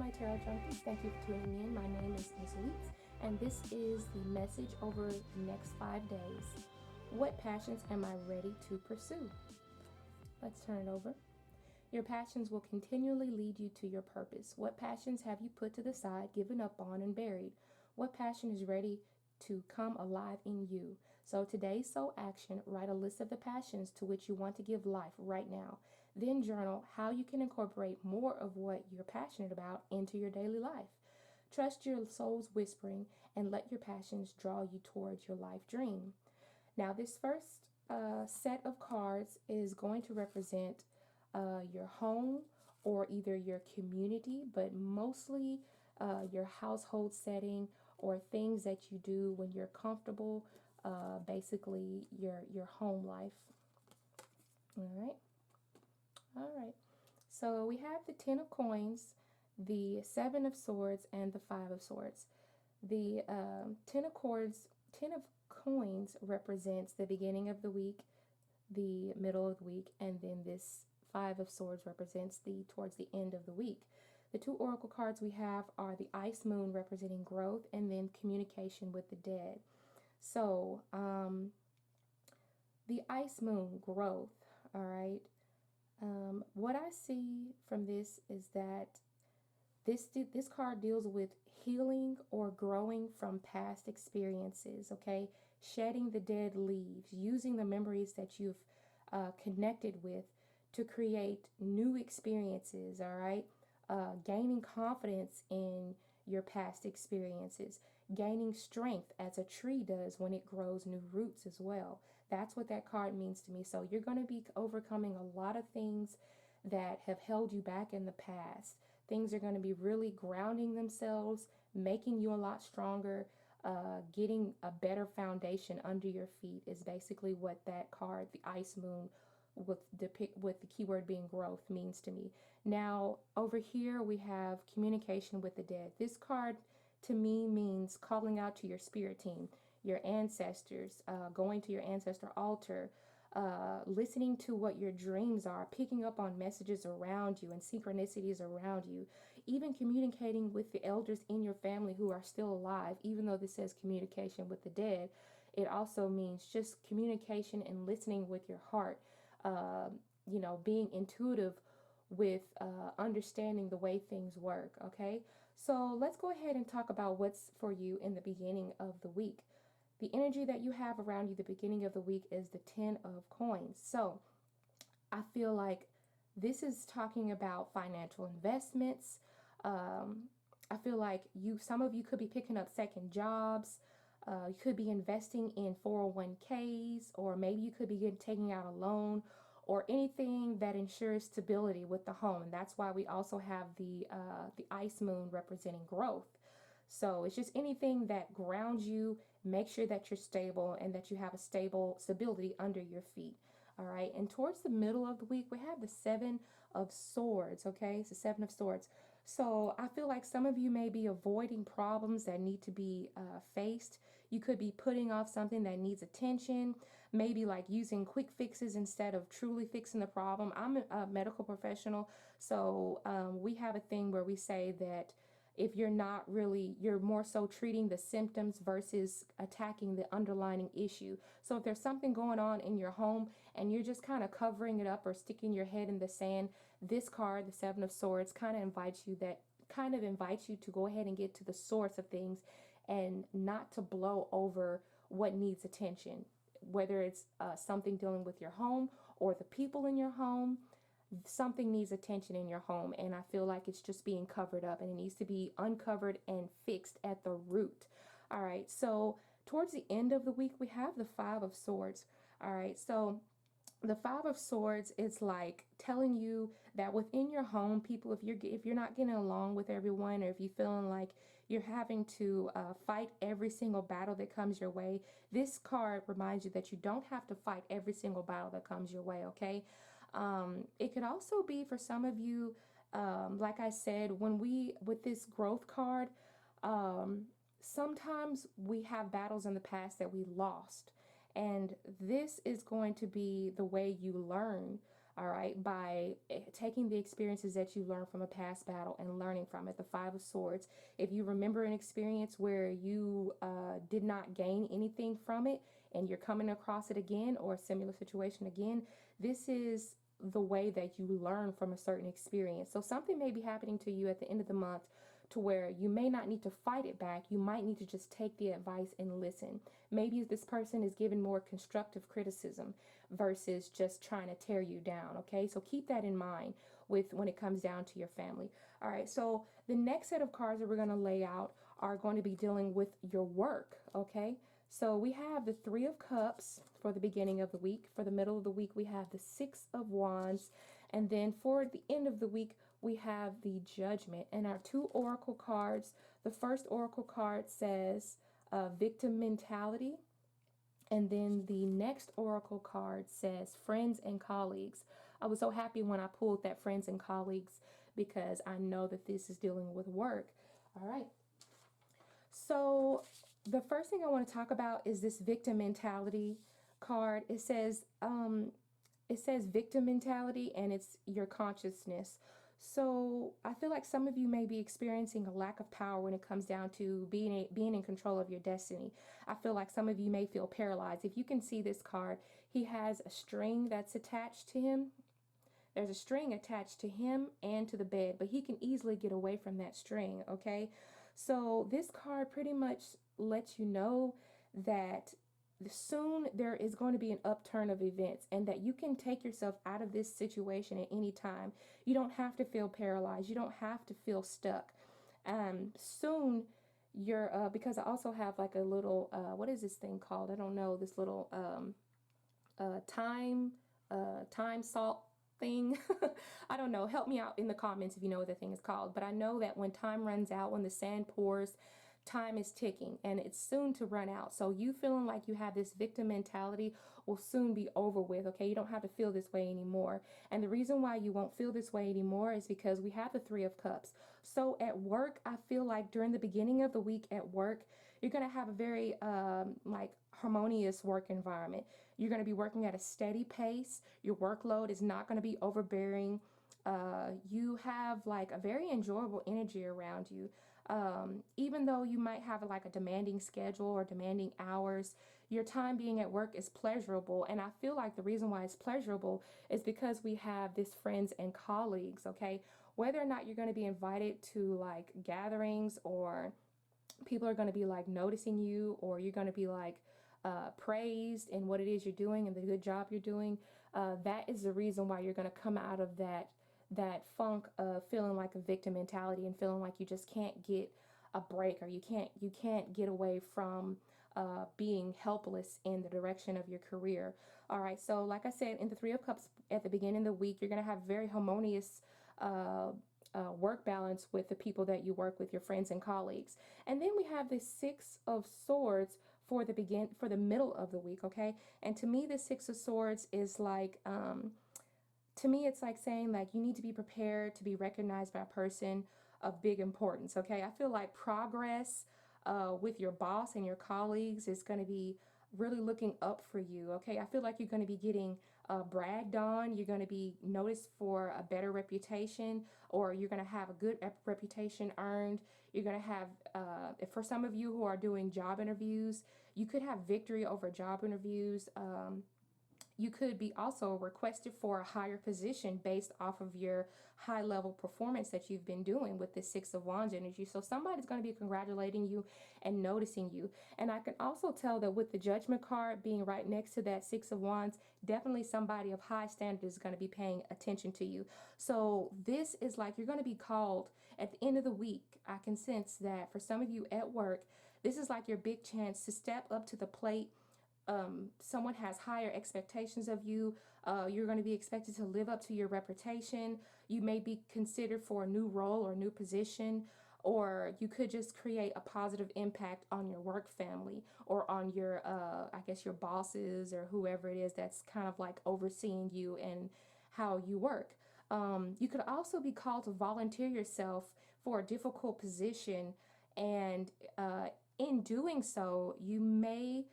my tarot junkies. Thank you for tuning in. My name is Mizzweets, and this is the message over the next 5 days. What passions am I ready to pursue? Let's turn it over. Your passions will continually lead you to your purpose. What passions have you put to the side, given up on, and buried? What passion is ready to come alive in you? So today's soul action, write a list of the passions to which you want to give life right now. Then journal how you can incorporate more of what you're passionate about into your daily life. Trust your soul's whispering and let your passions draw you towards your life dream. Now, this first set of cards is going to represent your home or either your community, but mostly your household setting or things that you do when you're comfortable, basically your home life. All right. So we have the 10 of coins, the 7 of swords, and the 5 of swords. The 10 of coins represents the beginning of the week, the middle of the week, and then this 5 of swords represents towards the end of the week. The two oracle cards we have are the ice moon representing growth and then communication with the dead. So the ice moon, growth. All right. What I see from this is that this card deals with healing or growing from past experiences, okay? Shedding the dead leaves, using the memories that you've connected with to create new experiences, all right? Gaining confidence in your past experiences, gaining strength as a tree does when it grows new roots as well. That's what that card means to me. So you're going to be overcoming a lot of things that have held you back in the past. Things are going to be really grounding themselves, making you a lot stronger, getting a better foundation under your feet is basically what that card, the ice moon, with the keyword being growth, means to me. Now, over here we have communication with the dead. This card to me means calling out to your spirit team, your ancestors, going to your ancestor altar, listening to what your dreams are, picking up on messages around you and synchronicities around you, even communicating with the elders in your family who are still alive. Even though this says communication with the dead, it also means just communication and listening with your heart, being intuitive with understanding the way things work. Okay, so let's go ahead and talk about what's for you in the beginning of the week. The energy that you have around you the beginning of the week is the 10 of coins. So I feel like this is talking about financial investments. I feel like some of you could be picking up second jobs. You could be investing in 401ks, or maybe you could be taking out a loan or anything that ensures stability with the home. And that's why we also have the ice moon representing growth. So it's just anything that grounds you, make sure that you're stable and that you have a stability under your feet. All right. And towards the middle of the week, we have the 7 of swords. Okay. It's the 7 of swords. So I feel like some of you may be avoiding problems that need to be faced. You could be putting off something that needs attention, maybe like using quick fixes instead of truly fixing the problem. I'm a medical professional. So we have a thing where we say that if you're more so treating the symptoms versus attacking the underlying issue. So if there's something going on in your home and you're just kind of covering it up or sticking your head in the sand, this card, the 7 of swords, kind of invites you to go ahead and get to the source of things and not to blow over what needs attention, whether it's something dealing with your home or the people in your home. Something needs attention in your home, and I feel like it's just being covered up, and it needs to be uncovered and fixed at the root. All right, so towards the end of the week, we have the 5 of swords. All right, so the 5 of swords is like telling you that within your home, people, if you're not getting along with everyone, or if you're feeling like you're having to fight every single battle that comes your way, this card reminds you that you don't have to fight every single battle that comes your way. Okay. It could also be for some of you, like I said, with this growth card, sometimes we have battles in the past that we lost. And this is going to be the way you learn all right, by taking the experiences that you learned from a past battle and learning from it. The Five of Swords. If you remember an experience where you did not gain anything from it and you're coming across it again or a similar situation again, this is the way that you learn from a certain experience. So something may be happening to you at the end of the month to where you may not need to fight it back. You might need to just take the advice and listen. Maybe this person is giving more constructive criticism versus just trying to tear you down. Okay, so keep that in mind with when it comes down to your family. All right, so the next set of cards that we're going to lay out are going to be dealing with your work. Okay, so we have the Three of Cups for the beginning of the week. For the middle of the week, we have the Six of Wands. And then for the end of the week, we have the Judgment. And our two oracle cards, the first oracle card says victim mentality. And then the next oracle card says friends and colleagues. I was so happy when I pulled that friends and colleagues because I know that this is dealing with work. All right. So the first thing I want to talk about is this victim mentality card. It says victim mentality and it's your consciousness. So I feel like some of you may be experiencing a lack of power when it comes down to being in control of your destiny. I feel like some of you may feel paralyzed. If you can see this card, he has a string that's attached to him. There's a string attached to him and to the bed, but he can easily get away from that string, okay? So this card pretty much lets you know that soon there is going to be an upturn of events and that you can take yourself out of this situation at any time. You don't have to feel paralyzed. You don't have to feel stuck. Soon you're, because I also have like a little, what is this thing called? I don't know, this little time salt thing. I don't know. Help me out in the comments if you know what the thing is called. But I know that when time runs out, when the sand pours, time is ticking and it's soon to run out. So you feeling like you have this victim mentality will soon be over with. Okay, you don't have to feel this way anymore. And the reason why you won't feel this way anymore is because we have the Three of Cups. So at work, I feel like during the beginning of the week at work, you're going to have a very like harmonious work environment. You're going to be working at a steady pace. Your workload is not going to be overbearing. You have like a very enjoyable energy around you. Even though you might have like a demanding schedule or demanding hours, your time being at work is pleasurable. And I feel like the reason why it's pleasurable is because we have this friends and colleagues, okay? Whether or not you're going to be invited to like gatherings or people are going to be like noticing you or you're going to be like praised in what it is you're doing and the good job you're doing, that is the reason why you're going to come out of that funk of feeling like a victim mentality and feeling like you just can't get a break or you can't get away from being helpless in the direction of your career. All right, so like I said, in the Three of Cups at the beginning of the week, you're going to have very harmonious work balance with the people that you work with, your friends and colleagues. And then we have the Six of Swords for the middle of the week, okay? And to me, the Six of Swords is like to me, it's like saying like you need to be prepared to be recognized by a person of big importance. Okay, I feel like progress with your boss and your colleagues is going to be really looking up for you. Okay, I feel like you're going to be getting bragged on. You're going to be noticed for a better reputation, or you're going to have a good reputation earned. You're going to have, for some of you who are doing job interviews, you could have victory over job interviews. You could be also requested for a higher position based off of your high level performance that you've been doing with this Six of Wands energy. So somebody's going to be congratulating you and noticing you. And I can also tell that with the Judgment card being right next to that Six of Wands, definitely somebody of high standard is going to be paying attention to you. So this is like you're going to be called at the end of the week. I can sense that for some of you at work, this is like your big chance to step up to the plate. Someone has higher expectations of you. You're going to be expected to live up to your reputation. You may be considered for a new role or new position, or you could just create a positive impact on your work family or on your, I guess, your bosses or whoever it is that's kind of like overseeing you and how you work. You could also be called to volunteer yourself for a difficult position, and in doing so, you may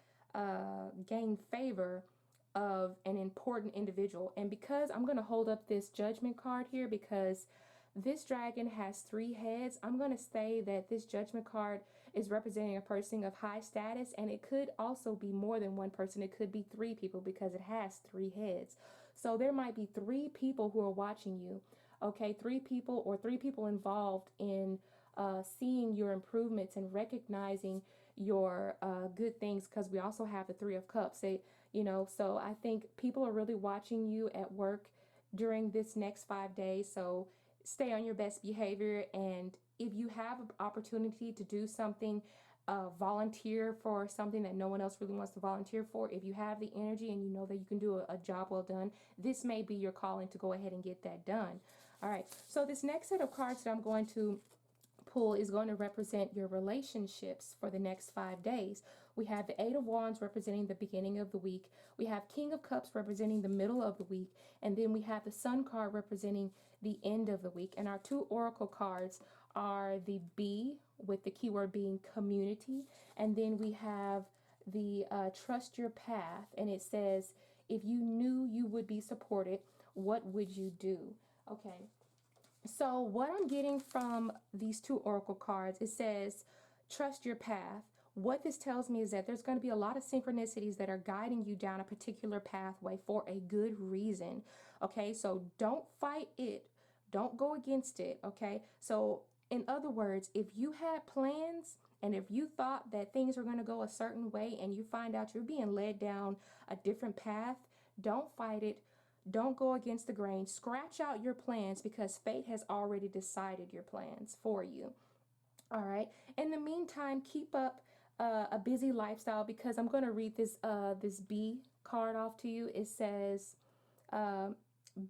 gain favor of an important individual. And because I'm going to hold up this judgment card here, because this dragon has 3 heads, I'm going to say that this judgment card is representing a person of high status, and it could also be more than one person. It could be 3 people because it has 3 heads. So there might be 3 people who are watching you. Okay, 3 people or 3 people involved in seeing your improvements and recognizing your good things, because we also have the 3 of Cups. So I think people are really watching you at work during this next 5 days. So stay on your best behavior. And if you have an opportunity to do something, volunteer for something that no one else really wants to volunteer for. If you have the energy and you know that you can do a job well done, this may be your calling to go ahead and get that done. All right. So this next set of cards that I'm going to pull is going to represent your relationships for the next 5 days. We have the 8 of Wands representing the beginning of the week. We have King of Cups representing the middle of the week. And then we have the Sun card representing the end of the week. And our 2 oracle cards are the B, with the keyword being community. And then we have the Trust Your Path. And it says, if you knew you would be supported, what would you do? Okay. So what I'm getting from these 2 oracle cards, it says, trust your path. What this tells me is that there's going to be a lot of synchronicities that are guiding you down a particular pathway for a good reason. Okay, so don't fight it. Don't go against it. Okay, so in other words, if you had plans and if you thought that things were going to go a certain way and you find out you're being led down a different path, don't fight it. Don't go against the grain. Scratch out your plans, because fate has already decided your plans for you. All right. In the meantime, keep up a busy lifestyle, because I'm going to read this B card off to you. It says, uh,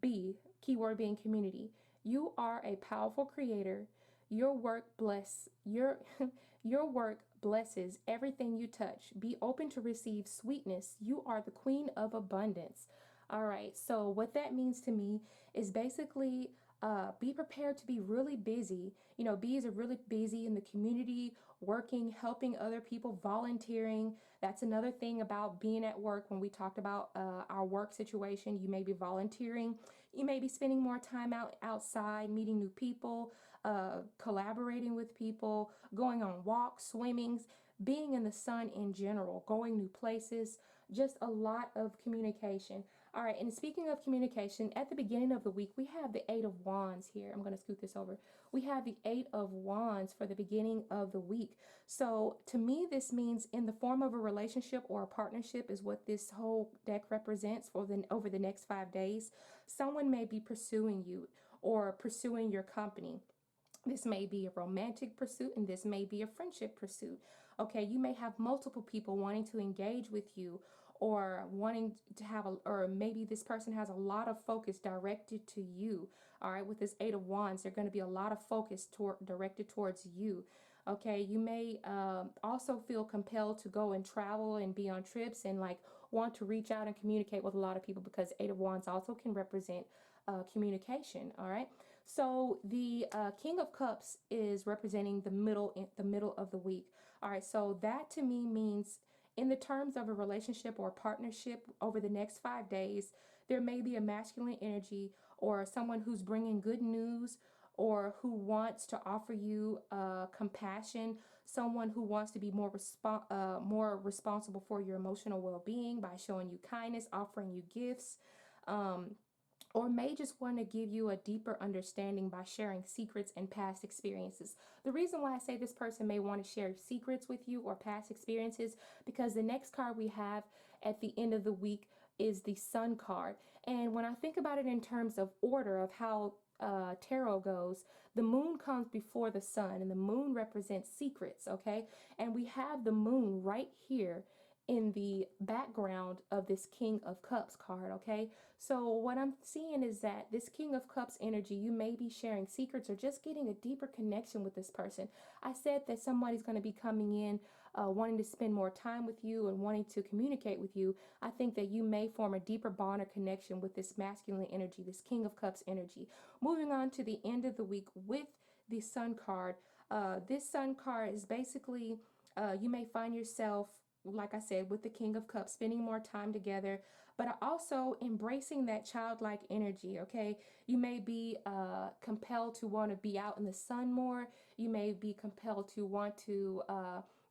B, keyword being community. You are a powerful creator. Your work bless your your work blesses everything you touch. Be open to receive sweetness. You are the queen of abundance. All right. So what that means to me is basically be prepared to be really busy. Bees are really busy in the community, working, helping other people, volunteering. That's another thing about being at work. When we talked about our work situation, you may be volunteering. You may be spending more time outside, meeting new people, collaborating with people, going on walks, swimmings, being in the sun in general, going new places, just a lot of communication. All right, and speaking of communication, at the beginning of the week, we have the 8 of Wands here. I'm going to scoot this over. We have the 8 of Wands for the beginning of the week. So to me, this means in the form of a relationship or a partnership is what this whole deck represents for over the next 5 days. Someone may be pursuing you or pursuing your company. This may be a romantic pursuit, and this may be a friendship pursuit. Okay, you may have multiple people wanting to engage with you, or wanting to or maybe this person has a lot of focus directed to you. All right, with this 8 of Wands, there's going to be a lot of focus directed towards you. Okay, you may also feel compelled to go and travel and be on trips and like want to reach out and communicate with a lot of people, because 8 of Wands also can represent communication. All right. So the King of Cups is representing the middle of the week. All right, so that to me means in the terms of a relationship or partnership over the next 5 days, there may be a masculine energy or someone who's bringing good news, or who wants to offer you compassion, someone who wants to be more responsible for your emotional well-being by showing you kindness, offering you gifts. Um, or may just want to give you a deeper understanding by sharing secrets and past experiences. The reason why I say this person may want to share secrets with you or past experiences, because the next card we have at the end of the week is the Sun card. And when I think about it in terms of order of how tarot goes, the moon comes before the sun, and the moon represents secrets, okay? And we have the moon right here in the background of this King of Cups card, okay? So what I'm seeing is that this King of Cups energy, you may be sharing secrets or just getting a deeper connection with this person. I said that somebody's going to be coming in wanting to spend more time with you and wanting to communicate with you. I think that you may form a deeper bond or connection with this masculine energy, this King of Cups energy. Moving on to the end of the week with the Sun card. This Sun card is basically you may find yourself like I said, with the King of Cups, spending more time together, but also embracing that childlike energy, okay? You may be compelled to want to be out in the sun more. You may be compelled to want to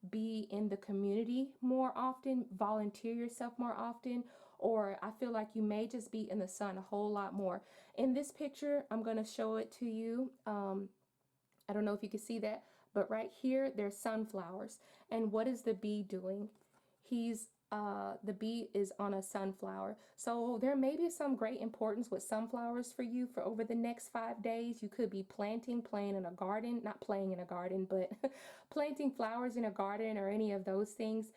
be in the community more often, volunteer yourself more often, or I feel like you may just be in the sun a whole lot more. In this picture, I'm going to show it to you. I don't know if you can see that, but right here, there's sunflowers. And what is the bee doing? The bee is on a sunflower. So there may be some great importance with sunflowers for you for over the next 5 days. You could be playing in a garden, not playing in a garden, but planting flowers in a garden or any of those things.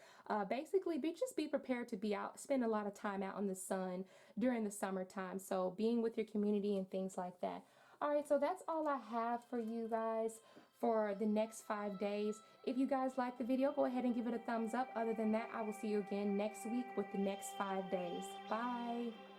Basically, just be prepared to be out, spend a lot of time out in the sun during the summertime. So being with your community and things like that. All right, so that's all I have for you guys for the next 5 days. If you guys like the video, go ahead and give it a thumbs up. Other than that, I will see you again next week with the next 5 days. Bye.